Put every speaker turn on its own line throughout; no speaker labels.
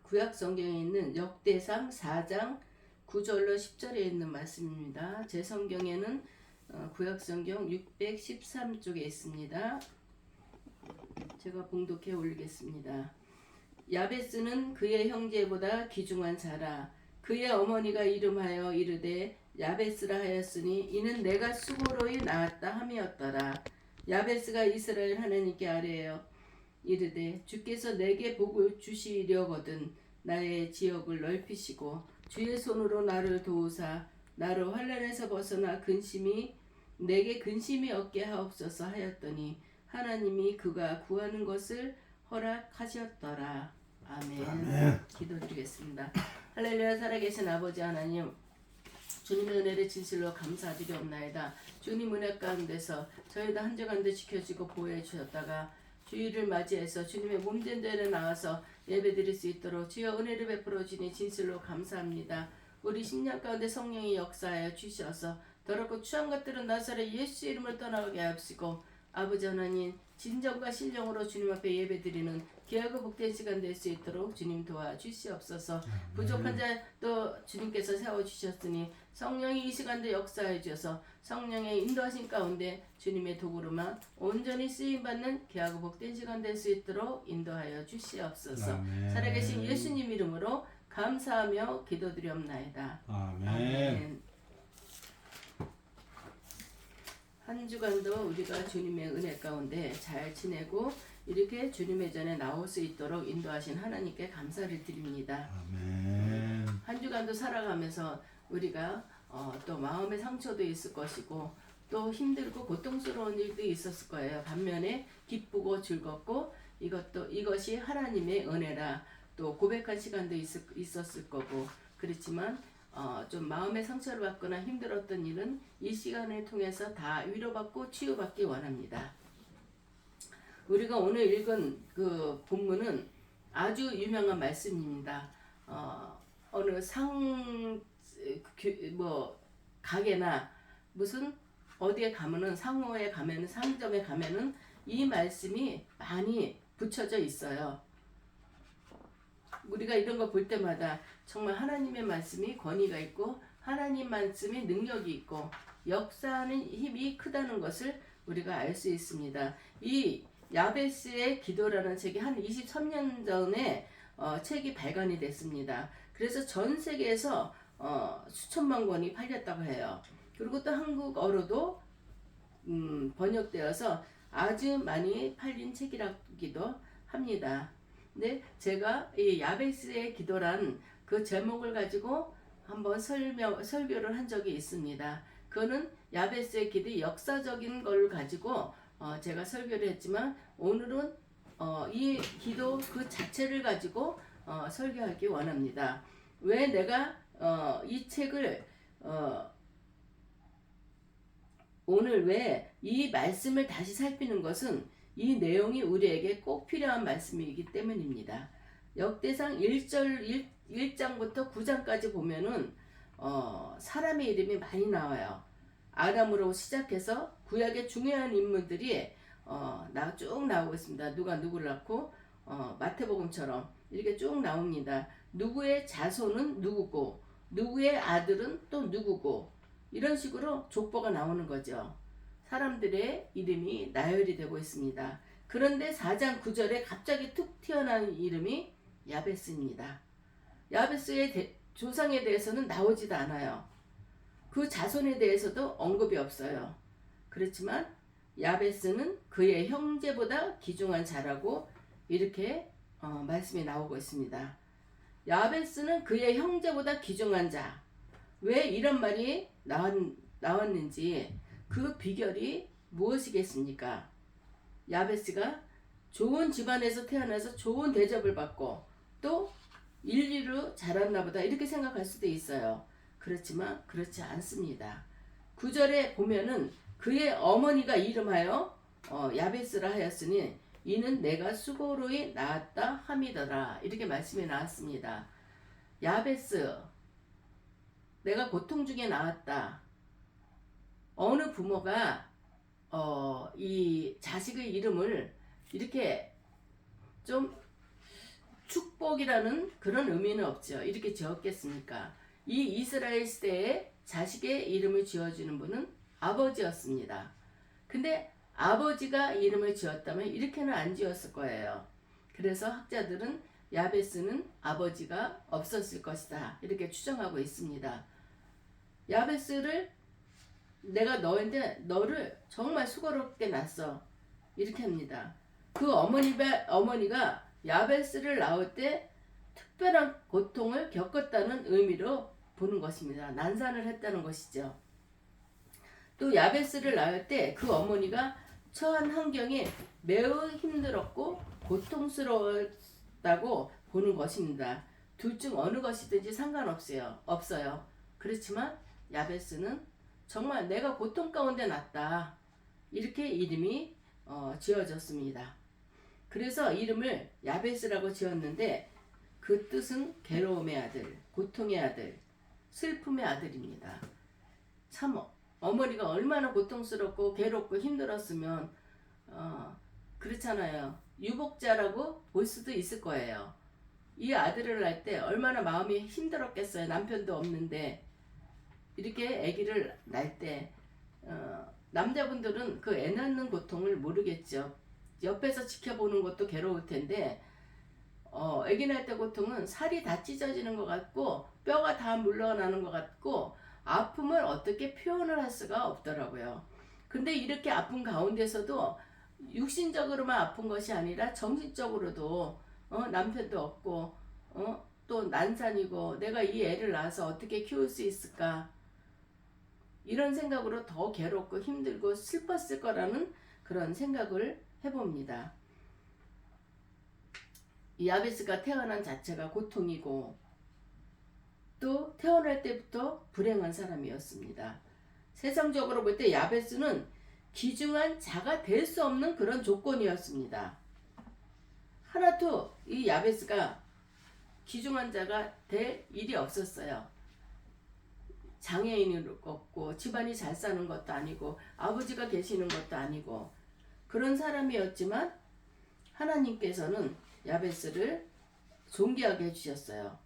구약 성경에 있는 역대상 4장 9절로 10절에 있는 말씀입니다. 제 성경에는 구약 성경 613쪽에 있습니다. 제가 봉독해 올리겠습니다. 야베스는 그의 형제보다 귀중한 자라. 그의 어머니가 이름하여 이르되 야베스라 하였으니 이는 내가 수고로이 낳았다 함이었더라. 야베스가 이스라엘 하나님께 아뢰어 이르되 주께서 내게 복을 주시려거든 나의 지역을 넓히시고 주의 손으로 나를 도우사 나를 환난에서 벗어나 내게 근심이 없게 하옵소서 하였더니 하나님이 그가 구하는 것을 허락하셨더라. 아멘. 기도드리겠습니다. 할렐루야. 살아계신 아버지 하나님, 주님의 은혜를 진실로 감사드리옵나이다. 주님 은혜 가운데서 저희도 한 주간도 지켜주고 보호해 주셨다가 주일을 맞이해서 주님의 몸된 자리에 나와서 예배드릴 수 있도록 주여 은혜를 베풀어 주니 진실로 감사합니다. 우리 심령 가운데 성령이 역사하여 주셔서 더럽고 추한 것들은 나사렛 예수 이름을 떠나게 하옵시고 아버지 하나님 진정과 신령으로 주님 앞에 예배드리는 귀하고 복된 시간 될 수 있도록 주님 도와주시옵소서. 부족한 자 또 주님께서 세워주셨으니 성령이 이 시간도 역사해 주셔서 성령의 인도하신 가운데 주님의 도구로만 온전히 쓰임받는 귀하고 복된 시간 될 수 있도록 인도하여 주시옵소서.
아멘.
살아계신 예수님 이름으로 감사하며 기도드리옵나이다.
아멘.
아멘. 한 주간도 우리가 주님의 은혜 가운데 잘 지내고 이렇게 주님의 전에 나올 수 있도록 인도하신 하나님께 감사를 드립니다.
아멘.
한 주간도 살아가면서 우리가 또 마음의 상처도 있을 것이고 또 힘들고 고통스러운 일도 있었을 거예요. 반면에 기쁘고 즐겁고 이것이 하나님의 은혜라 또 고백한 시간도 있었을 거고 그렇지만 좀 마음의 상처를 받거나 힘들었던 일은 이 시간을 통해서 다 위로받고 치유받기 원합니다. 우리가 오늘 읽은 그 본문은 아주 유명한 말씀입니다. 어느 가게나 무슨 어디에 가면은 상호에 가면은 상점에 가면은 이 말씀이 많이 붙여져 있어요. 우리가 이런 거 볼 때마다 정말 하나님의 말씀이 권위가 있고 하나님 말씀이 능력이 있고 역사하는 힘이 크다는 것을 우리가 알 수 있습니다. 이 야베스의 기도라는 책이 한 23년 전에 책이 발간이 됐습니다. 그래서 전 세계에서 수천만 권이 팔렸다고 해요. 그리고 또 한국어로도 번역되어서 아주 많이 팔린 책이라기도 합니다. 근데 제가 이 야베스의 기도란 그 제목을 가지고 한번 설교를 한 적이 있습니다. 그거는 야베스의 기도의 역사적인 걸 가지고 제가 설교를 했지만 오늘은 이 기도 그 자체를 가지고 설교하기 원합니다. 왜 내가 이 책을 오늘 왜 이 말씀을 다시 살피는 것은 이 내용이 우리에게 꼭 필요한 말씀이기 때문입니다. 역대상 1장부터 9장까지 보면은 사람의 이름이 많이 나와요. 아람으로 시작해서 구약의 중요한 인물들이 쭉 나오고 있습니다. 누가 누구를 낳고 마태복음처럼 이렇게 쭉 나옵니다. 누구의 자손은 누구고 누구의 아들은 또 누구고 이런 식으로 족보가 나오는 거죠. 사람들의 이름이 나열이 되고 있습니다. 그런데 4장 9절에 갑자기 툭 튀어나온 이름이 야베스입니다. 야베스의 조상에 대해서는 나오지도 않아요. 그 자손에 대해서도 언급이 없어요. 그렇지만 야베스는 그의 형제보다 귀중한 자라고 이렇게 말씀이 나오고 있습니다. 야베스는 그의 형제보다 귀중한 자. 왜 이런 말이 나왔는지 그 비결이 무엇이겠습니까? 야베스가 좋은 집안에서 태어나서 좋은 대접을 받고 또 인류로 자랐나 보다 이렇게 생각할 수도 있어요. 그렇지만 그렇지 않습니다. 9절에 보면은 그의 어머니가 이름하여 야베스라 하였으니 이는 내가 수고로이 낳았다 함이더라. 이렇게 말씀이 나왔습니다. 야베스, 내가 고통 중에 낳았다. 어느 부모가 이 자식의 이름을 이렇게 좀 축복이라는 그런 의미는 없죠. 이렇게 지었겠습니까? 이 이스라엘 시대에 자식의 이름을 지어주는 분은 아버지였습니다. 근데 아버지가 이름을 지었다면 이렇게는 안 지었을 거예요. 그래서 학자들은 야베스는 아버지가 없었을 것이다, 이렇게 추정하고 있습니다. 야베스를 내가 너를 정말 수고롭게 낳았어, 이렇게 합니다. 그 어머니가 야베스를 낳을 때 특별한 고통을 겪었다는 의미로 보는 것입니다. 난산을 했다는 것이죠. 또 야베스를 낳을 때 그 어머니가 처한 환경이 매우 힘들었고 고통스러웠다고 보는 것입니다. 둘 중 어느 것이든지 없어요. 그렇지만 야베스는 정말 내가 고통 가운데 났다, 이렇게 이름이 지어졌습니다. 그래서 이름을 야베스라고 지었는데 그 뜻은 괴로움의 아들, 고통의 아들, 슬픔의 아들입니다. 참 어머니가 얼마나 고통스럽고 괴롭고 힘들었으면 그렇잖아요. 유복자라고 볼 수도 있을 거예요. 이 아들을 낳을 때 얼마나 마음이 힘들었겠어요. 남편도 없는데 이렇게 아기를 낳을 때 남자분들은 그 애 낳는 고통을 모르겠죠. 옆에서 지켜보는 것도 괴로울 텐데 아기 낳을 때 고통은 살이 다 찢어지는 것 같고 뼈가 다 물러나는 것 같고 아픔을 어떻게 표현을 할 수가 없더라고요. 근데 이렇게 아픈 가운데서도 육신적으로만 아픈 것이 아니라 정신적으로도 남편도 없고 또 난산이고 내가 이 애를 낳아서 어떻게 키울 수 있을까, 이런 생각으로 더 괴롭고 힘들고 슬펐을 거라는 그런 생각을 해봅니다. 이 야베스가 태어난 자체가 고통이고 또 태어날 때부터 불행한 사람이었습니다. 세상적으로 볼 때 야베스는 귀중한 자가 될 수 없는 그런 조건이었습니다. 하나도 이 야베스가 귀중한 자가 될 일이 없었어요. 장애인이었고 집안이 잘 사는 것도 아니고 아버지가 계시는 것도 아니고 그런 사람이었지만 하나님께서는 야베스를 존귀하게 해주셨어요.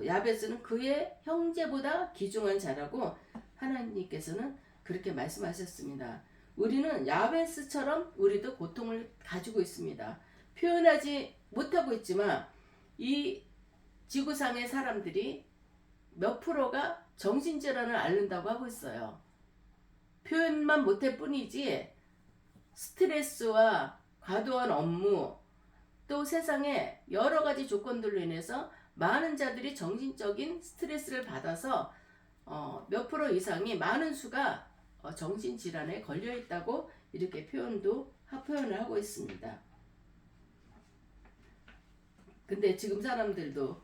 야베스는 그의 형제보다 귀중한 자라고 하나님께서는 그렇게 말씀하셨습니다. 우리는 야베스처럼 우리도 고통을 가지고 있습니다. 표현하지 못하고 있지만 이 지구상의 사람들이 몇 프로가 정신질환을 앓는다고 하고 있어요. 표현만 못할 뿐이지 스트레스와 과도한 업무 또 세상의 여러 가지 조건들로 인해서 많은 자들이 정신적인 스트레스를 받아서 몇 프로 이상이 많은 수가 정신질환에 걸려 있다고 이렇게 표현을 하고 있습니다. 근데 지금 사람들도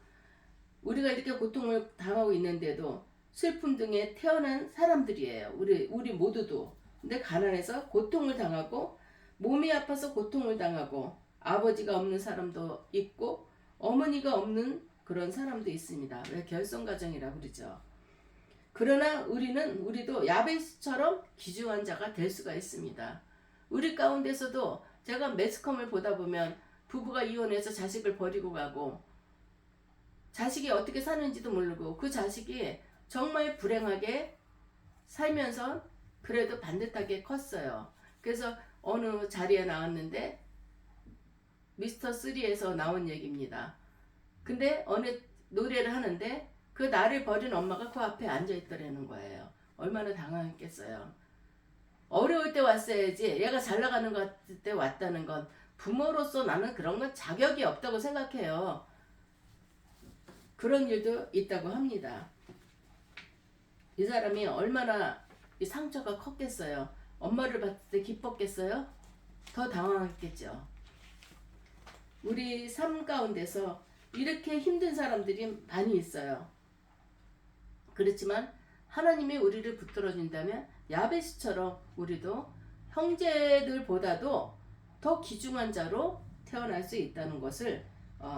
우리가 이렇게 고통을 당하고 있는데도 슬픔 등에 태어난 사람들이에요. 우리 모두도. 근데 가난해서 고통을 당하고 몸이 아파서 고통을 당하고 아버지가 없는 사람도 있고 어머니가 없는 그런 사람도 있습니다. 왜 결손가정이라고 그러죠. 그러나 우리도 야베스처럼 귀중한 자가 될 수가 있습니다. 우리 가운데서도 제가 매스컴을 보다 보면 부부가 이혼해서 자식을 버리고 가고 자식이 어떻게 사는지도 모르고 그 자식이 정말 불행하게 살면서 그래도 반듯하게 컸어요. 그래서 어느 자리에 나왔는데 미스터 3에서 나온 얘기입니다. 근데 어느 노래를 하는데 그 나를 버린 엄마가 그 앞에 앉아있더라는 거예요. 얼마나 당황했겠어요. 어려울 때 왔어야지 얘가 잘 나가는 것 같을 때 왔다는 건 부모로서 나는 그런 건 자격이 없다고 생각해요. 그런 일도 있다고 합니다. 이 사람이 얼마나 이 상처가 컸겠어요. 엄마를 봤을 때 기뻤겠어요? 더 당황했겠죠. 우리 삶 가운데서 이렇게 힘든 사람들이 많이 있어요. 그렇지만 하나님이 우리를 붙들어준다면 야베스처럼 우리도 형제들보다도 더 귀중한 자로 태어날 수 있다는 것을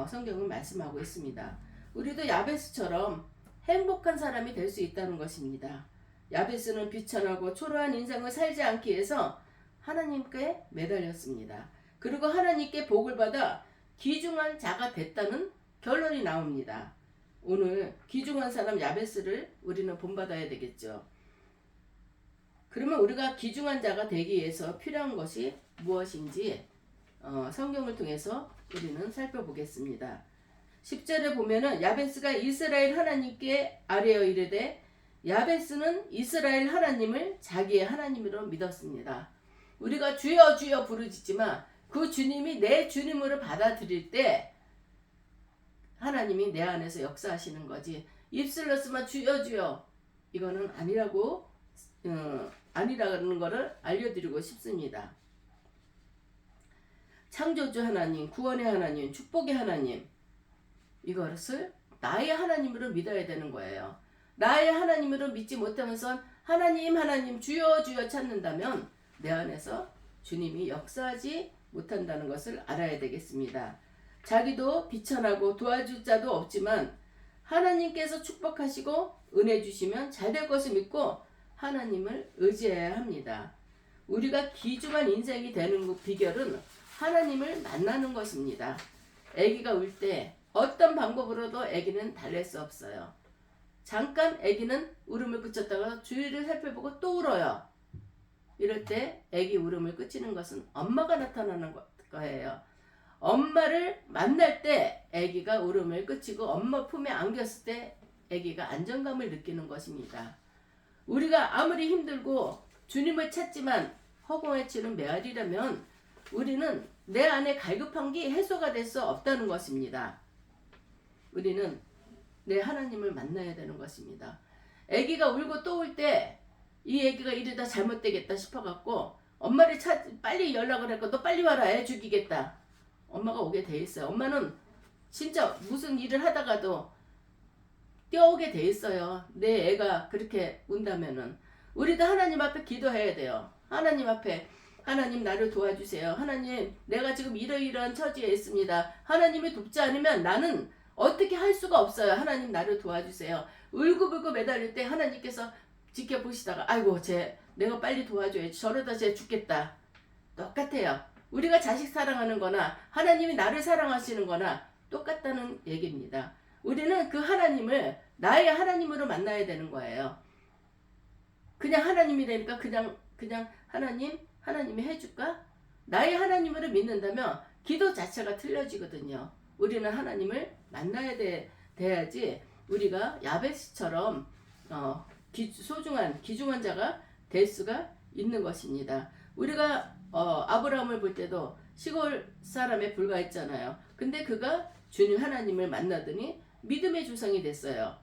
성경은 말씀하고 있습니다. 우리도 야베스처럼 행복한 사람이 될 수 있다는 것입니다. 야베스는 비천하고 초라한 인생을 살지 않기 위해서 하나님께 매달렸습니다. 그리고 하나님께 복을 받아 귀중한 자가 됐다는 결론이 나옵니다. 오늘 귀중한 사람 야베스를 우리는 본받아야 되겠죠. 그러면 우리가 귀중한 자가 되기 위해서 필요한 것이 무엇인지 성경을 통해서 우리는 살펴보겠습니다. 10절에 보면은 야베스가 이스라엘 하나님께 아뢰어 이르되 야베스는 이스라엘 하나님을 자기의 하나님으로 믿었습니다. 우리가 주여 주여 부르짖지만 그 주님이 내 주님으로 받아들일 때 하나님이 내 안에서 역사하시는 거지. 입술로서만 주여 주여 이거는 아니라는 것을 알려드리고 싶습니다. 창조주 하나님, 구원의 하나님, 축복의 하나님, 이것을 나의 하나님으로 믿어야 되는 거예요. 나의 하나님으로 믿지 못하면서 하나님 하나님 주여 주여 찾는다면 내 안에서 주님이 역사하지 못한다는 것을 알아야 되겠습니다. 자기도 비천하고 도와줄 자도 없지만 하나님께서 축복하시고 은혜 주시면 잘 될 것을 믿고 하나님을 의지해야 합니다. 우리가 귀중한 인생이 되는 비결은 하나님을 만나는 것입니다. 아기가 울 때 어떤 방법으로도 아기는 달랠 수 없어요. 잠깐 아기는 울음을 그쳤다가 주위를 살펴보고 또 울어요. 이럴 때 아기 울음을 그치는 것은 엄마가 나타나는 거예요. 엄마를 만날 때 아기가 울음을 그치고 엄마 품에 안겼을 때 아기가 안정감을 느끼는 것입니다. 우리가 아무리 힘들고 주님을 찾지만 허공에 치는 메아리라면 우리는 내 안에 갈급한 게 해소가 될 수 없다는 것입니다. 우리는 내 하나님을 만나야 되는 것입니다. 아기가 울고 또 울 때 이 아기가 이러다 잘못되겠다 싶어갖고 엄마를 빨리 연락을 했고 너 빨리 와라 애 죽이겠다. 엄마가 오게 돼 있어요. 엄마는 진짜 무슨 일을 하다가도 뛰어오게 돼 있어요. 내 애가 그렇게 운다면은 우리도 하나님 앞에 기도해야 돼요. 하나님 앞에 하나님 나를 도와주세요. 하나님 내가 지금 이러이러한 처지에 있습니다. 하나님이 돕지 않으면 나는 어떻게 할 수가 없어요. 하나님 나를 도와주세요. 울고불고 매달릴 때 하나님께서 지켜보시다가 아이고 내가 빨리 도와줘야지. 저러다 쟤 죽겠다. 똑같아요. 우리가 자식 사랑하는 거나 하나님이 나를 사랑하시는 거나 똑같다는 얘기입니다. 우리는 그 하나님을 나의 하나님으로 만나야 되는 거예요. 그냥 하나님이라니까 그냥 하나님이 해줄까? 나의 하나님으로 믿는다면 기도 자체가 틀려지거든요. 우리는 하나님을 만나야 돼야지 우리가 야베스처럼 소중한 귀중한 자가 될 수가 있는 것입니다. 우리가 아브라함을 볼 때도 시골 사람에 불과했잖아요. 근데 그가 주님 하나님을 만나더니 믿음의 조상이 됐어요.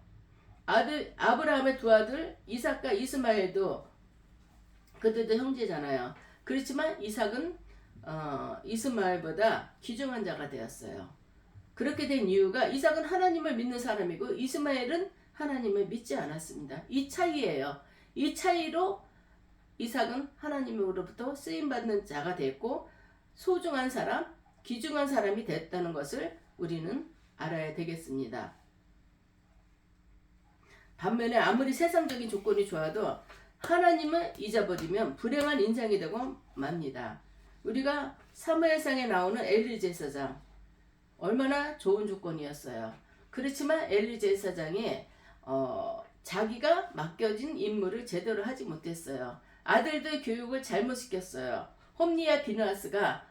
아브라함의 두 아들 이삭과 이스마엘도 그들도 형제잖아요. 그렇지만 이삭은 이스마엘보다 귀중한 자가 되었어요. 그렇게 된 이유가 이삭은 하나님을 믿는 사람이고 이스마엘은 하나님을 믿지 않았습니다. 이 차이예요. 이 차이로 이삭은 하나님으로부터 쓰임받는 자가 됐고 소중한 사람, 귀중한 사람이 됐다는 것을 우리는 알아야 되겠습니다. 반면에 아무리 세상적인 조건이 좋아도 하나님을 잊어버리면 불행한 인생이 되고 맙니다. 우리가 사무엘상에 나오는 엘리 제사장 얼마나 좋은 조건이었어요. 그렇지만 엘리 제사장이 자기가 맡겨진 임무를 제대로 하지 못했어요. 아들들 교육을 잘못 시켰어요. 홈리와 비느하스가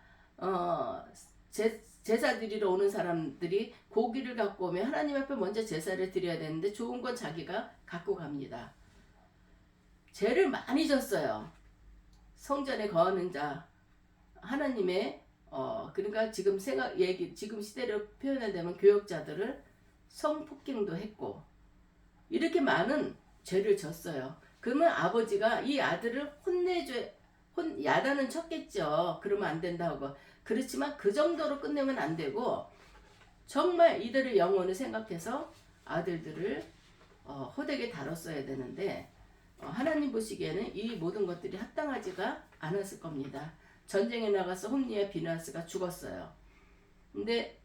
제사 드리러 오는 사람들이 고기를 갖고 오면 하나님 앞에 먼저 제사를 드려야 되는데 좋은 건 자기가 갖고 갑니다. 죄를 많이 졌어요. 성전에 거하는 자 하나님의 그러니까 지금 지금 시대로 표현한다면 교역자들을 성폭행도 했고 이렇게 많은 죄를 졌어요. 그러면 아버지가 이 아들을 야단은 쳤겠죠. 그러면 안 된다고. 그렇지만 그 정도로 끝내면 안 되고 정말 이들의 영혼을 생각해서 아들들을 호되게 다뤘어야 되는데 하나님 보시기에는 이 모든 것들이 합당하지가 않았을 겁니다. 전쟁에 나가서 홈리와 비느하스가 죽었어요. 근데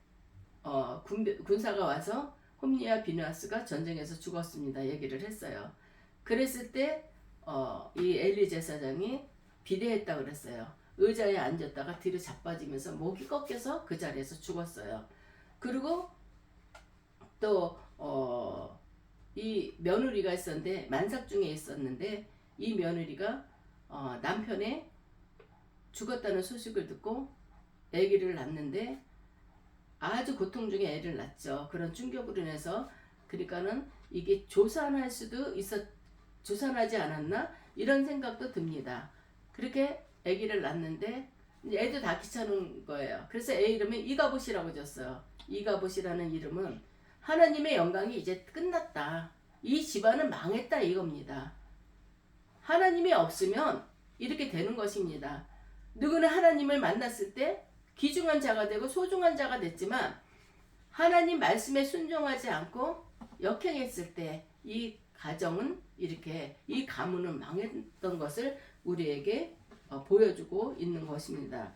군사가 와서 홈리와 비느하스가 전쟁에서 죽었습니다. 얘기를 했어요. 그랬을 때 이 엘리 제사장이 비대했다고 그랬어요. 의자에 앉았다가 뒤로 자빠지면서 목이 꺾여서 그 자리에서 죽었어요. 그리고 또 이 며느리가 있었는데 만삭 중에 있었는데 이 며느리가 남편의 죽었다는 소식을 듣고 아기를 낳는데 아주 고통 중에 애를 낳죠. 그런 충격으로 인해서 그러니까는 이게 조산할 수도 조산하지 않았나 이런 생각도 듭니다. 그렇게 아기를 낳는데 애도 다 귀찮은 거예요. 그래서 애 이름을 이가봇이라고 줬어요. 이가봇이라는 이름은 하나님의 영광이 이제 끝났다. 이 집안은 망했다 이겁니다. 하나님이 없으면 이렇게 되는 것입니다. 누구는 하나님을 만났을 때 귀중한 자가 되고 소중한 자가 됐지만 하나님 말씀에 순종하지 않고 역행했을 때 이 가정은 이렇게 이 가문은 망했던 것을 우리에게 보여주고 있는 것입니다.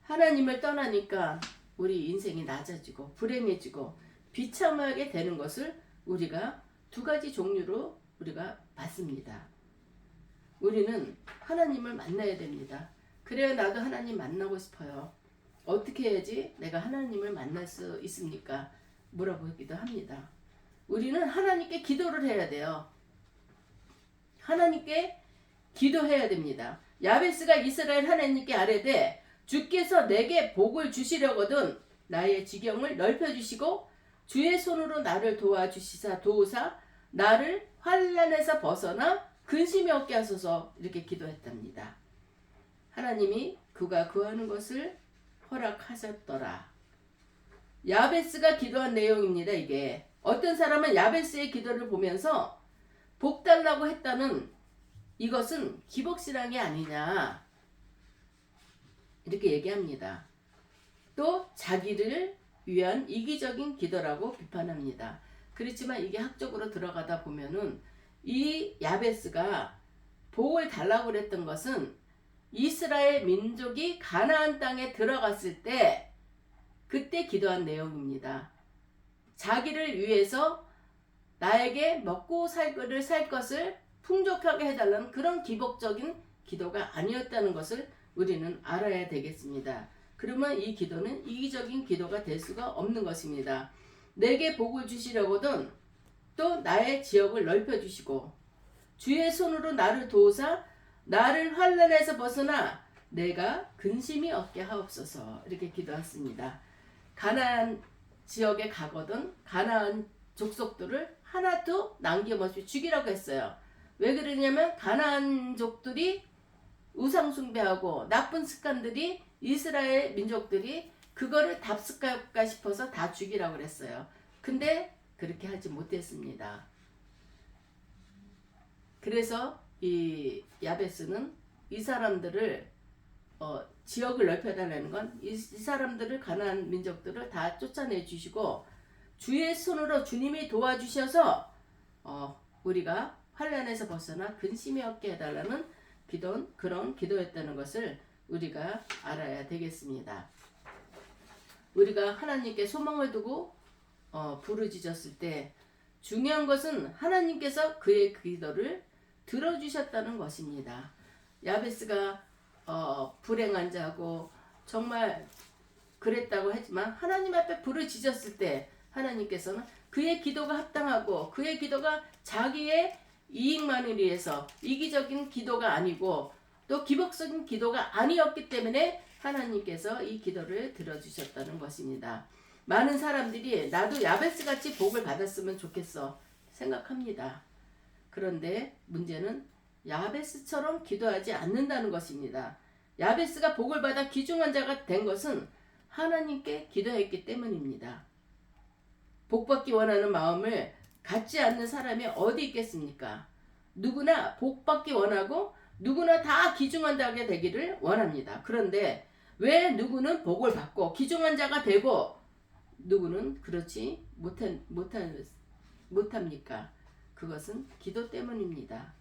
하나님을 떠나니까 우리 인생이 낮아지고 불행해지고 비참하게 되는 것을 우리가 두 가지 종류로 우리가 봤습니다. 우리는 하나님을 만나야 됩니다. 그래야 나도 하나님 만나고 싶어요. 어떻게 해야지 내가 하나님을 만날 수 있습니까? 물어보기도 합니다. 우리는 하나님께 기도를 해야 돼요. 하나님께 기도해야 됩니다. 야베스가 이스라엘 하나님께 아뢰되 주께서 내게 복을 주시려거든 나의 지경을 넓혀주시고 주의 손으로 나를 도우사 나를 환난에서 벗어나 근심이 없게 하소서 이렇게 기도했답니다. 하나님이 그가 구하는 것을 허락하셨더라. 야베스가 기도한 내용입니다. 이게 어떤 사람은 야베스의 기도를 보면서 복 달라고 했다는 이것은 기복신앙이 아니냐 이렇게 얘기합니다. 또 자기를 위한 이기적인 기도라고 비판합니다. 그렇지만 이게 학적으로 들어가다 보면은 이 야베스가 복을 달라고 그랬던 것은 이스라엘 민족이 가나안 땅에 들어갔을 때 그때 기도한 내용입니다. 자기를 위해서 나에게 먹고 살 것을 풍족하게 해달라는 그런 기복적인 기도가 아니었다는 것을 우리는 알아야 되겠습니다. 그러면 이 기도는 이기적인 기도가 될 수가 없는 것입니다. 내게 복을 주시려거든 또 나의 지역을 넓혀주시고 주의 손으로 나를 도우사 나를 환난에서 벗어나 내가 근심이 없게 하옵소서 이렇게 기도했습니다. 가나안 지역에 가거든 가나안 족속들을 하나도 남김없이 죽이라고 했어요. 왜 그러냐면 가나안족들이 우상 숭배하고 나쁜 습관들이 이스라엘 민족들이 그거를 답습할까 싶어서 다 죽이라고 그랬어요. 근데 그렇게 하지 못했습니다. 그래서 이 야베스는 이 사람들을 지역을 넓혀달라는 건 이 사람들을 가나안 민족들을 다 쫓아내 주시고 주의 손으로 주님이 도와주셔서 우리가 환난에서 벗어나 근심이 없게 해달라는 그런 기도였다는 것을 우리가 알아야 되겠습니다. 우리가 하나님께 소망을 두고 부르짖었을 때 중요한 것은 하나님께서 그의 기도를 들어주셨다는 것입니다. 야베스가 불행한 자고 정말 그랬다고 했지만 하나님 앞에 부르짖었을 때 하나님께서는 그의 기도가 합당하고 그의 기도가 자기의 이익만을 위해서 이기적인 기도가 아니고 또 기복적인 기도가 아니었기 때문에 하나님께서 이 기도를 들어주셨다는 것입니다. 많은 사람들이 나도 야베스같이 복을 받았으면 좋겠어 생각합니다. 그런데 문제는 야베스처럼 기도하지 않는다는 것입니다. 야베스가 복을 받아 귀중한 자가 된 것은 하나님께 기도했기 때문입니다. 복받기 원하는 마음을 갖지 않는 사람이 어디 있겠습니까? 누구나 복받기 원하고 누구나 다 귀중한 자가 되기를 원합니다. 그런데 왜 누구는 복을 받고 귀중한 자가 되고 누구는 그렇지 못합니까? 그것은 기도 때문입니다.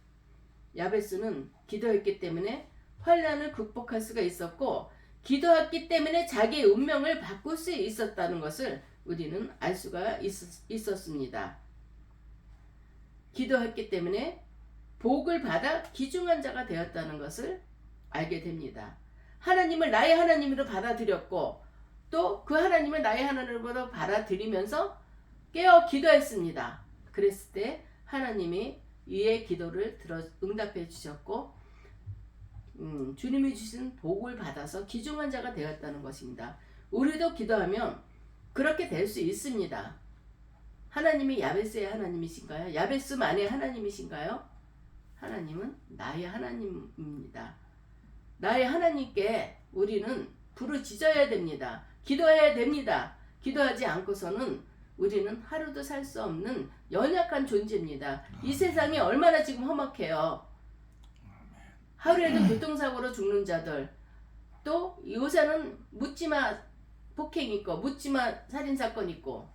야베스는 기도했기 때문에 환난을 극복할 수가 있었고 기도했기 때문에 자기의 운명을 바꿀 수 있었다는 것을 우리는 알 수가 있었습니다. 기도했기 때문에 복을 받아 귀중한 자가 되었다는 것을 알게 됩니다. 하나님을 나의 하나님으로 받아들였고 또 그 하나님을 나의 하나님으로 받아들이면서 깨어 기도했습니다. 그랬을 때 하나님이 이의 기도를 들어 응답해 주셨고 주님이 주신 복을 받아서 귀중한 자가 되었다는 것입니다. 우리도 기도하면 그렇게 될 수 있습니다. 하나님이 야베스의 하나님이신가요? 야베스만의 하나님이신가요? 하나님은 나의 하나님입니다. 나의 하나님께 우리는 부르짖어야 됩니다. 기도해야 됩니다. 기도하지 않고서는 우리는 하루도 살 수 없는 연약한 존재입니다. 이 세상이 얼마나 지금 험악해요. 하루에도 교통사고로 죽는 자들, 또 요새는 묻지마 폭행 있고 묻지마 살인사건 있고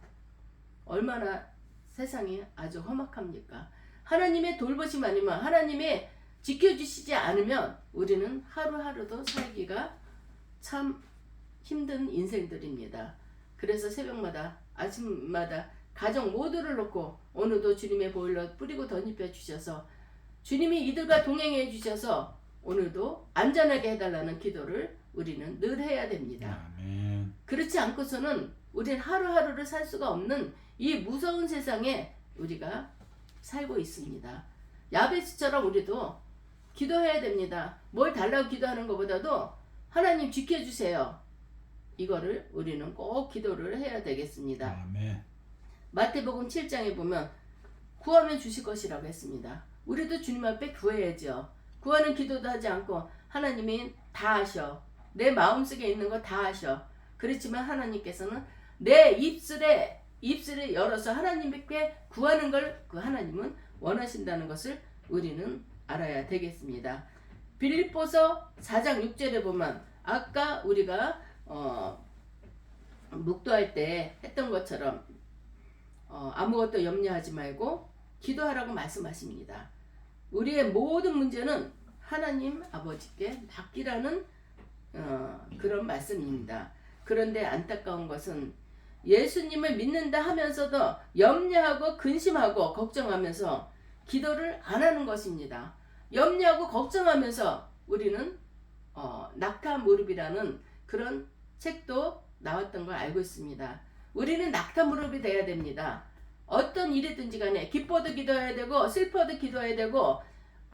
얼마나 세상이 아주 험악합니까? 하나님의 돌보심 아니면 하나님의 지켜주시지 않으면 우리는 하루하루도 살기가 참 힘든 인생들입니다. 그래서 새벽마다 아침마다 가정 모두를 놓고 오늘도 주님의 보혈로 뿌리고 덧입혀 주셔서 주님이 이들과 동행해 주셔서 오늘도 안전하게 해달라는 기도를 우리는 늘 해야 됩니다.
아멘.
그렇지 않고서는 우리는 하루하루를 살 수가 없는 이 무서운 세상에 우리가 살고 있습니다. 야베스처럼 우리도 기도해야 됩니다. 뭘 달라고 기도하는 것보다도 하나님 지켜주세요. 이거를 우리는 꼭 기도를 해야 되겠습니다.
아멘.
마태복음 7장에 보면 구하면 주실 것이라고 했습니다. 우리도 주님 앞에 구해야죠. 구하는 기도도 하지 않고 하나님이 다 하셔. 내 마음속에 있는 거 다 하셔. 그렇지만 하나님께서는 내 입술을 열어서 하나님께 구하는 걸 그 하나님은 원하신다는 것을 우리는 알아야 되겠습니다. 빌립보서 4장 6절에 보면 아까 우리가 묵도할 때 했던 것처럼 아무것도 염려하지 말고 기도하라고 말씀하십니다. 우리의 모든 문제는 하나님 아버지께 맡기라는 그런 말씀입니다. 그런데 안타까운 것은 예수님을 믿는다 하면서도 염려하고 근심하고 걱정하면서 기도를 안 하는 것입니다. 염려하고 걱정하면서 우리는 낙타 무릎이라는 그런 책도 나왔던 걸 알고 있습니다. 우리는 낙타 무릎이 돼야 됩니다. 어떤 일이든지 간에 기뻐도 기도해야 되고 슬퍼도 기도해야 되고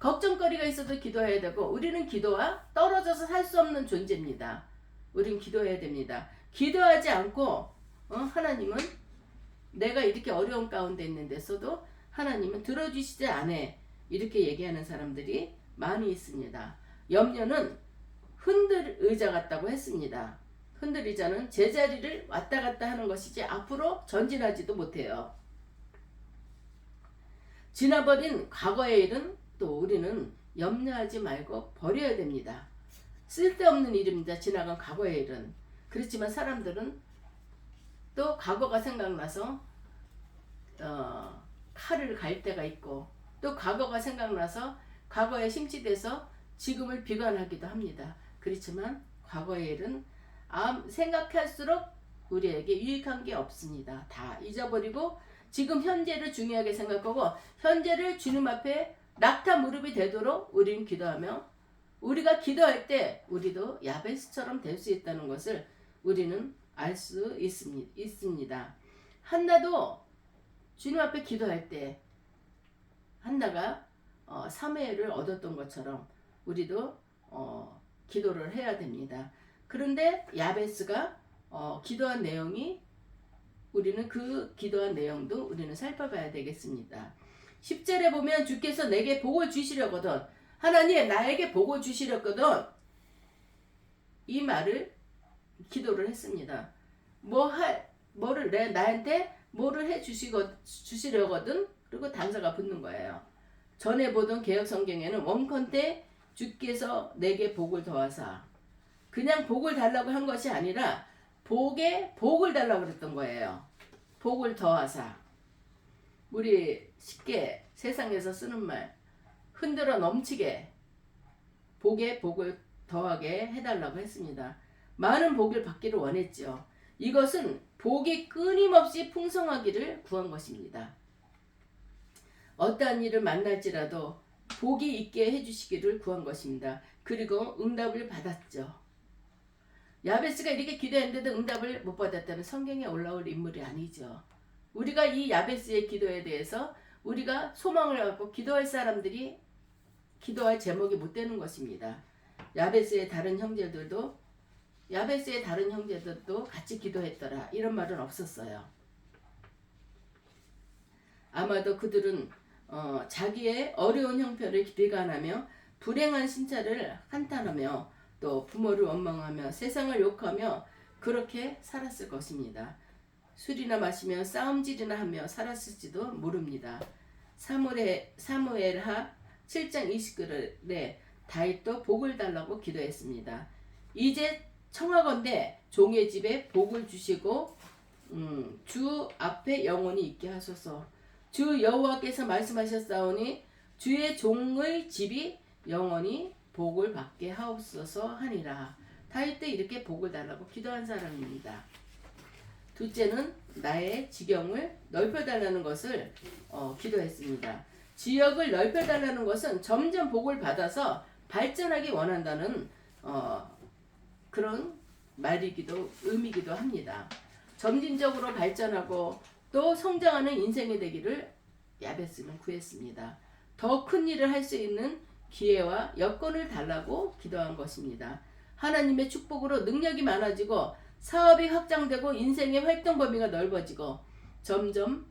걱정거리가 있어도 기도해야 되고 우리는 기도와 떨어져서 살 수 없는 존재입니다. 우리는 기도해야 됩니다. 기도하지 않고 하나님은 내가 이렇게 어려운 가운데 있는데서도 하나님은 들어주시지 않아 이렇게 얘기하는 사람들이 많이 있습니다. 염려는 흔들 의자 같다고 했습니다. 흔들 의자는 제자리를 왔다 갔다 하는 것이지 앞으로 전진하지도 못해요. 지나버린 과거의 일은 또 우리는 염려하지 말고 버려야 됩니다. 쓸데없는 일입니다. 지나간 과거의 일은. 그렇지만 사람들은 또 과거가 생각나서 칼을 갈 때가 있고 또 과거가 생각나서 과거에 심취돼서 지금을 비관하기도 합니다. 그렇지만 과거의 일은 생각할수록 우리에게 유익한 게 없습니다. 다 잊어버리고 지금 현재를 중요하게 생각하고 현재를 주님 앞에 낙타 무릎이 되도록 우리는 기도하며 우리가 기도할 때 우리도 야베스처럼 될 수 있다는 것을 우리는 알 수 있습니다. 한나도 주님 앞에 기도할 때 한나가 사무엘을 얻었던 것처럼 우리도 기도를 해야 됩니다. 그런데 야베스가 기도한 내용이 우리는 그 기도한 내용도 우리는 살펴봐야 되겠습니다. 10절에 보면 주께서 내게 복을 주시려거든 하나님 나에게 복을 주시려거든 이 말을 기도를 했습니다. 나한테 뭐를 해 주시려거든 그리고 단서가 붙는 거예요. 전에 보던 개혁 성경에는 원컨대 주께서 내게 복을 더하사 그냥 복을 달라고 한 것이 아니라 복에 복을 달라고 그랬던 거예요. 복을 더하사 우리 쉽게 세상에서 쓰는 말 흔들어 넘치게 복에 복을 더하게 해달라고 했습니다. 많은 복을 받기를 원했죠. 이것은 복이 끊임없이 풍성하기를 구한 것입니다. 어떠한 일을 만날지라도 복이 있게 해주시기를 구한 것입니다. 그리고 응답을 받았죠. 야베스가 이렇게 기도했는데도 응답을 못 받았다면 성경에 올라올 인물이 아니죠. 우리가 이 야베스의 기도에 대해서 우리가 소망을 갖고 기도할 사람들이 기도할 제목이 못 되는 것입니다. 야베스의 다른 형제들도 같이 기도했더라 이런 말은 없었어요. 아마도 그들은 자기의 어려운 형편을 비관하며 불행한 신차를 한탄하며 또 부모를 원망하며 세상을 욕하며 그렇게 살았을 것입니다. 술이나 마시며 싸움질이나 하며 살았을지도 모릅니다. 사무엘하 7장 20절에 다윗도 복을 달라고 기도했습니다. 이제 청하건대 종의 집에 복을 주시고 주 앞에 영원히 있게 하소서. 주 여호와께서 말씀하셨사오니 주의 종의 집이 영원히 복을 받게 하옵소서 하니라. 다윗도 이렇게 복을 달라고 기도한 사람입니다. 둘째는 나의 지경을 넓혀달라는 것을 기도했습니다. 지역을 넓혀달라는 것은 점점 복을 받아서 발전하기 원한다는 그런 말이기도 의미기도 합니다. 점진적으로 발전하고 또 성장하는 인생이 되기를 야베스는 구했습니다. 더 큰 일을 할 수 있는 기회와 여건을 달라고 기도한 것입니다. 하나님의 축복으로 능력이 많아지고 사업이 확장되고 인생의 활동 범위가 넓어지고 점점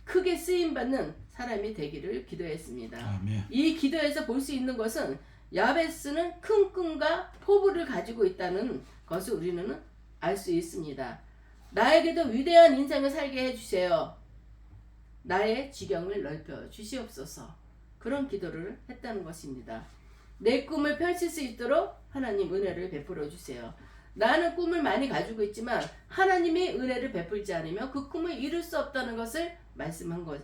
크게 쓰임받는 사람이 되기를 기도했습니다.
아멘.
이 기도에서 볼 수 있는 것은 야베스는 큰 꿈과 포부를 가지고 있다는 것을 우리는 알 수 있습니다. 나에게도 위대한 인생을 살게 해주세요. 나의 지경을 넓혀 주시옵소서. 그런 기도를 했다는 것입니다. 내 꿈을 펼칠 수 있도록 하나님 은혜를 베풀어 주세요. 나는 꿈을 많이 가지고 있지만 하나님이 은혜를 베풀지 않으면 그 꿈을 이룰 수 없다는 것을 말씀한 것,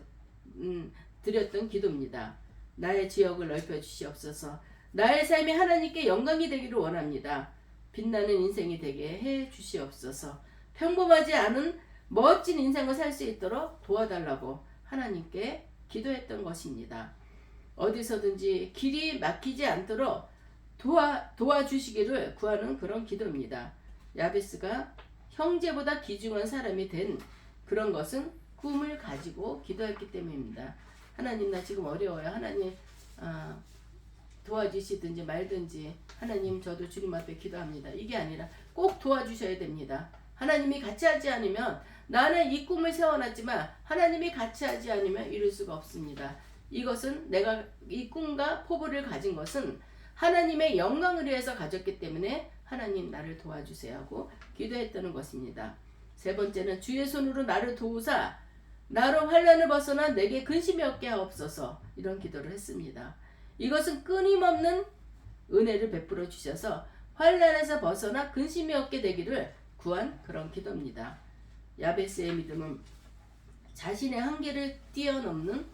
드렸던 기도입니다. 나의 지역을 넓혀 주시옵소서. 나의 삶이 하나님께 영광이 되기를 원합니다. 빛나는 인생이 되게 해 주시옵소서. 평범하지 않은 멋진 인생을 살 수 있도록 도와달라고 하나님께 기도했던 것입니다. 어디서든지 길이 막히지 않도록 도와주시기를 구하는 그런 기도입니다. 야베스가 형제보다 귀중한 사람이 된 그런 것은 꿈을 가지고 기도했기 때문입니다. 하나님 나 지금 어려워요. 하나님 도와주시든지 말든지 하나님 저도 주님 앞에 기도합니다. 이게 아니라 꼭 도와주셔야 됩니다. 하나님이 같이 하지 않으면 나는 이 꿈을 세워놨지만 하나님이 같이 하지 않으면 이룰 수가 없습니다. 이것은 내가 이 꿈과 포부를 가진 것은 하나님의 영광을 위해서 가졌기 때문에 하나님 나를 도와주세요 하고 기도했다는 것입니다. 세 번째는 주의 손으로 나를 도우사 나로 환난을 벗어나 내게 근심이 없게 하옵소서 이런 기도를 했습니다. 이것은 끊임없는 은혜를 베풀어 주셔서 환난에서 벗어나 근심이 없게 되기를 구한 그런 기도입니다. 야베스의 믿음은 자신의 한계를 뛰어넘는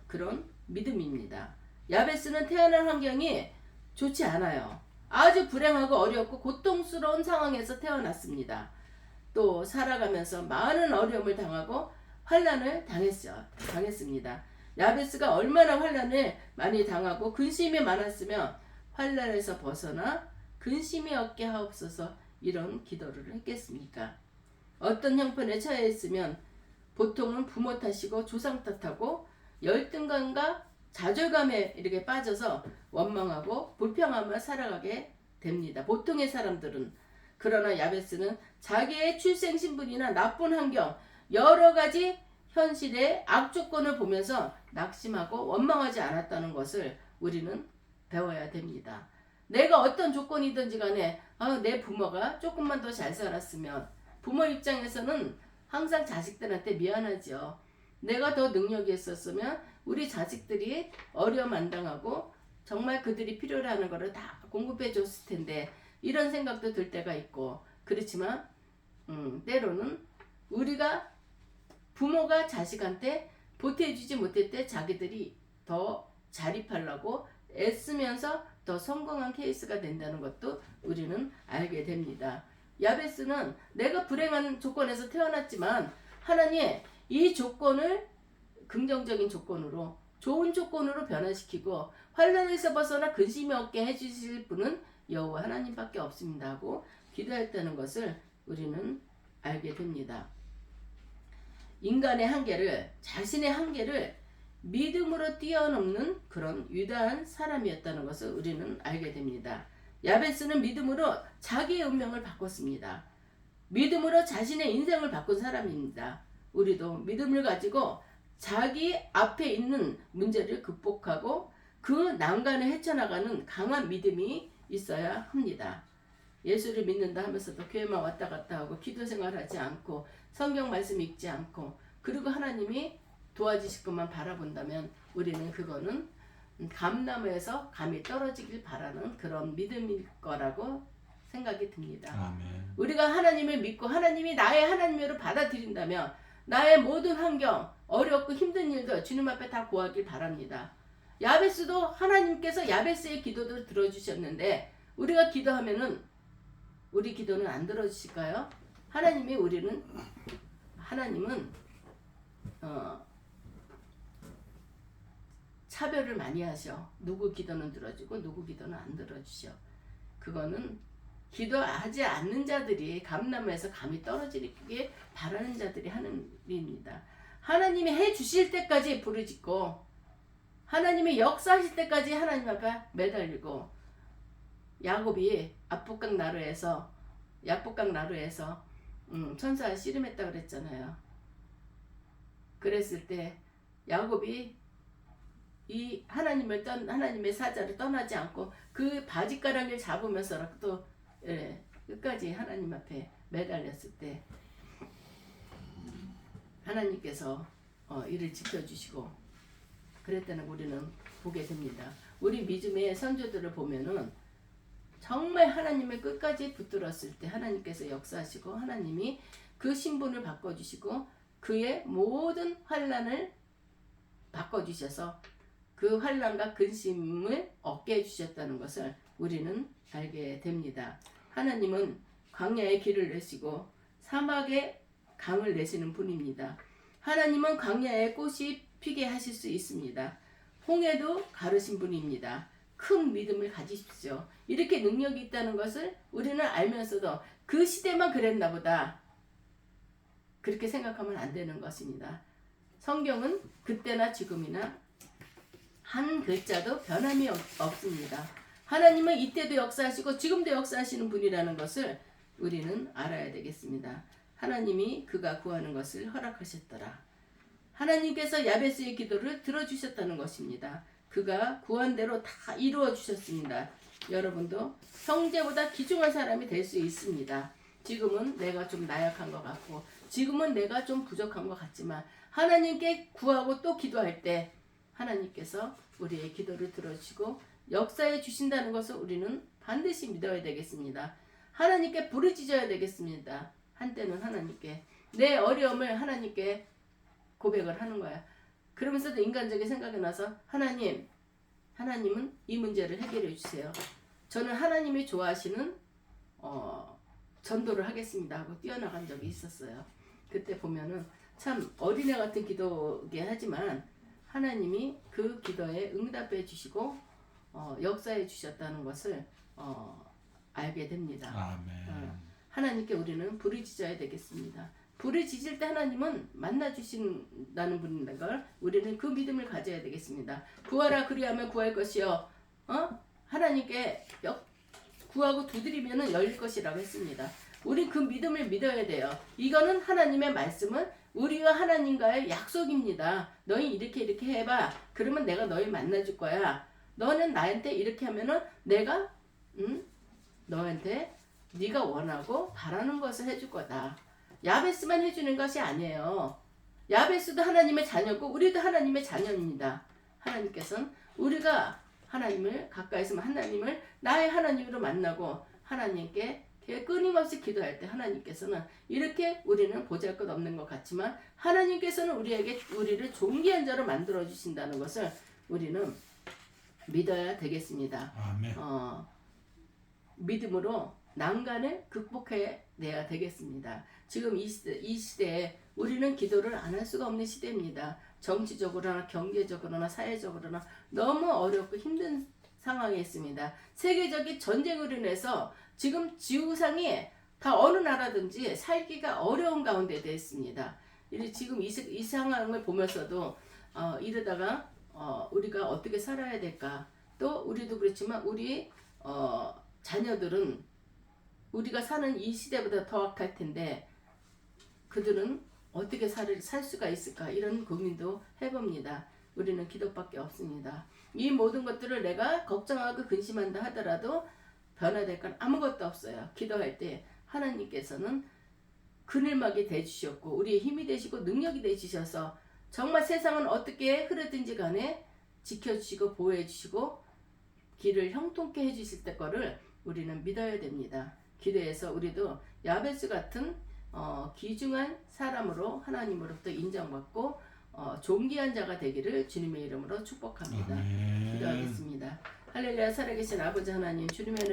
그런 믿음입니다. 야베스는 태어난 환경이 좋지 않아요. 아주 불행하고 어렵고 고통스러운 상황에서 태어났습니다. 또 살아가면서 많은 어려움을 당하고 환난을 당했습니다. 야베스가 얼마나 환난을 많이 당하고 근심이 많았으면 환난에서 벗어나 근심이 없게 하옵소서 이런 기도를 했겠습니까? 어떤 형편에 처해 있으면 보통은 부모 탓이고 조상 탓하고 열등감과 좌절감에 이렇게 빠져서 원망하고 불평하며 살아가게 됩니다. 보통의 사람들은. 그러나 야베스는 자기의 출생 신분이나 나쁜 환경 여러 가지 현실의 악조건을 보면서 낙심하고 원망하지 않았다는 것을 우리는 배워야 됩니다. 내가 어떤 조건이든지 간에 내 부모가 조금만 더 잘 살았으면 부모 입장에서는 항상 자식들한테 미안하죠. 내가 더 능력이 있었으면 우리 자식들이 어려움 안 당하고 정말 그들이 필요로 하는 거를 다 공급해 줬을 텐데 이런 생각도 들 때가 있고 그렇지만 때로는 우리가 부모가 자식한테 보태주지 못할 때 자기들이 더 자립하려고 애쓰면서 더 성공한 케이스가 된다는 것도 우리는 알게 됩니다. 야베스는 내가 불행한 조건에서 태어났지만 하나님 이 조건을 긍정적인 조건으로 좋은 조건으로 변화시키고 환난에서 벗어나 근심이 없게 해주실 분은 여호와 하나님밖에 없습니다 하고 기도했다는 것을 우리는 알게 됩니다. 인간의 한계를, 자신의 한계를 믿음으로 뛰어넘는 그런 위대한 사람이었다는 것을 우리는 알게 됩니다. 야베스는 믿음으로 자기의 운명을 바꿨습니다. 믿음으로 자신의 인생을 바꾼 사람입니다. 우리도 믿음을 가지고 자기 앞에 있는 문제를 극복하고 그 난간을 헤쳐나가는 강한 믿음이 있어야 합니다. 예수를 믿는다 하면서도 교회만 왔다 갔다 하고 기도 생활하지 않고 성경 말씀 읽지 않고 그리고 하나님이 도와주실 것만 바라본다면 우리는 그거는 감나무에서 감이 떨어지길 바라는 그런 믿음일 거라고 생각이 듭니다.
아멘.
우리가 하나님을 믿고 하나님이 나의 하나님으로 받아들인다면 나의 모든 환경, 어렵고 힘든 일도 주님 앞에 다 고하길 바랍니다. 야베스도 하나님께서 야베스의 기도도 들어주셨는데 우리가 기도하면은 우리 기도는 안 들어주실까요? 하나님은 차별을 많이 하셔. 누구 기도는 들어주고 누구 기도는 안 들어주셔. 그거는 기도하지 않는 자들이 감나무에서 감이 떨어지게 바라는 자들이 하는 일입니다. 하나님이 해주실 때까지 부르짖고 하나님이 역사하실 때까지 하나님 앞에 매달리고 야곱이 야복강 나루에서 천사와 씨름했다 그랬잖아요. 그랬을 때 야곱이 이 하나님의 사자를 떠나지 않고 그 바짓가랑이를 잡으면서라도 끝까지 하나님 앞에 매달렸을 때 하나님께서 이를 지켜주시고 그랬다는 우리는 보게 됩니다. 우리 믿음의 선조들을 보면은 정말 하나님의 끝까지 붙들었을 때 하나님께서 역사하시고 하나님이 그 신분을 바꿔주시고 그의 모든 환난을 바꿔주셔서 그 환난과 근심을 얻게 해주셨다는 것을 우리는 알게 됩니다. 하나님은 광야에 길을 내시고 사막에 강을 내시는 분입니다. 하나님은 광야에 꽃이 피게 하실 수 있습니다. 홍해도 가르신 분입니다. 큰 믿음을 가지십시오. 이렇게 능력이 있다는 것을 우리는 알면서도 그 시대만 그랬나 보다 그렇게 생각하면 안 되는 것입니다. 성경은 그때나 지금이나 한 글자도 변함이 없습니다. 하나님은 이때도 역사하시고 지금도 역사하시는 분이라는 것을 우리는 알아야 되겠습니다. 하나님이 그가 구하는 것을 허락하셨더라. 하나님께서 야베스의 기도를 들어주셨다는 것입니다. 그가 구한 대로 다 이루어 주셨습니다. 여러분도 형제보다 귀중한 사람이 될 수 있습니다. 지금은 내가 좀 나약한 것 같고 지금은 내가 좀 부족한 것 같지만 하나님께 구하고 또 기도할 때 하나님께서 우리의 기도를 들어주시고 역사해 주신다는 것을 우리는 반드시 믿어야 되겠습니다. 하나님께 부르짖어야 되겠습니다. 한때는 하나님께 내 어려움을 하나님께 고백을 하는 거야. 그러면서도 인간적인 생각이 나서 하나님은 이 문제를 해결해 주세요. 저는 하나님이 좋아하시는 전도를 하겠습니다 하고 뛰어나간 적이 있었어요. 그때 보면은 참 어린애 같은 기도게 하지만 하나님이 그 기도에 응답해 주시고 역사해 주셨다는 것을 알게 됩니다.
아멘.
하나님께 우리는 부르짖어야 되겠습니다. 부르짖을 때 하나님은 만나 주신다는 분인 걸 우리는 그 믿음을 가져야 되겠습니다. 구하라 그리하면 구할 것이요. 하나님께 구하고 두드리면은 열릴 것이라고 했습니다. 우리 그 믿음을 믿어야 돼요. 이거는 하나님의 말씀은 우리와 하나님과의 약속입니다. 너희 이렇게 해봐. 그러면 내가 너희 만나줄 거야. 너는 나한테 이렇게 하면은 내가 너한테 네가 원하고 바라는 것을 해줄 거다. 야베스만 해주는 것이 아니에요. 야베스도 하나님의 자녀고 우리도 하나님의 자녀입니다. 하나님께서는 우리가 하나님을 가까이 있으면 하나님을 나의 하나님으로 만나고 하나님께 끊임없이 기도할 때 하나님께서는 이렇게 우리는 보잘것없는 것 같지만 하나님께서는 우리를 존귀한 자로 만들어 주신다는 것을 우리는 믿어야 되겠습니다.
아멘.
믿음으로 난간을 극복해내야 되겠습니다. 지금 이 시대에 우리는 기도를 안 할 수가 없는 시대입니다. 정치적으로나 경제적으로나 사회적으로나 너무 어렵고 힘든 상황에 있습니다. 세계적인 전쟁으로 인해서 지금 지구상이 다 어느 나라든지 살기가 어려운 가운데 되어 있습니다. 지금 이 상황을 보면서도 이러다가 우리가 어떻게 살아야 될까? 또 우리도 그렇지만 우리 자녀들은 우리가 사는 이 시대보다 더 악할 텐데 그들은 어떻게 살 수가 있을까? 이런 고민도 해봅니다. 우리는 기도밖에 없습니다. 이 모든 것들을 내가 걱정하고 근심한다 하더라도 변화될 건 아무것도 없어요. 기도할 때 하나님께서는 그늘막이 되주셨고 우리의 힘이 되시고 능력이 되주셔서 정말 세상은 어떻게 흐르든지 간에 지켜주시고 보호해주시고 길을 형통케 해주실 때 거를 우리는 믿어야 됩니다. 기도해서 우리도 야베스 같은 귀중한 사람으로 하나님으로부터 인정받고 존귀한 자가 되기를 주님의 이름으로 축복합니다.
아멘.
기도하겠습니다. 할렐루야. 살아계신 아버지 하나님, 주님의